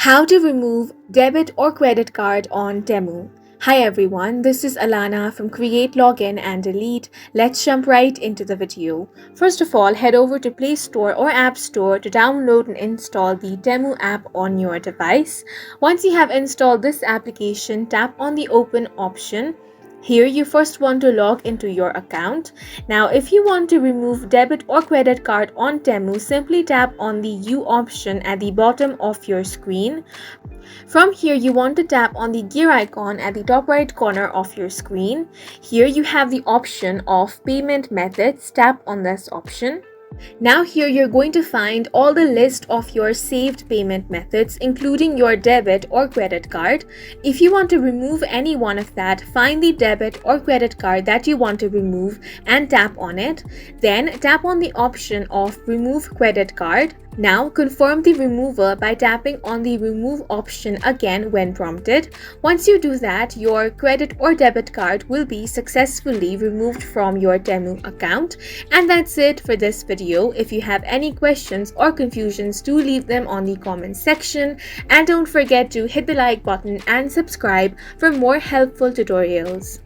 How to remove debit or credit card on Temu. Hi everyone, this is Alana from Create, Login and Delete. Let's jump right into the video. First of all, head over to Play Store or App Store to download and install the Temu app on your device. Once you have installed this application, tap on the Open option. Here you first want to log into your account. Now if you want to remove debit or credit card on Temu, simply tap on the U option at the bottom of your screen. From here you want to tap on the gear icon at the top right corner of your screen. Here you have the option of payment methods. Tap on this option. Now here you're going to find all the list of your saved payment methods, including your debit or credit card. If you want to remove any one of that, find the debit or credit card that you want to remove and tap on it. Then tap on the option of remove credit card. Now confirm the removal by tapping on the remove option again when prompted. Once you do that, your credit or debit card will be successfully removed from your Temu account. And that's it for this video. If you have any questions or confusions, do leave them on the comment section. And don't forget to hit the like button and subscribe for more helpful tutorials.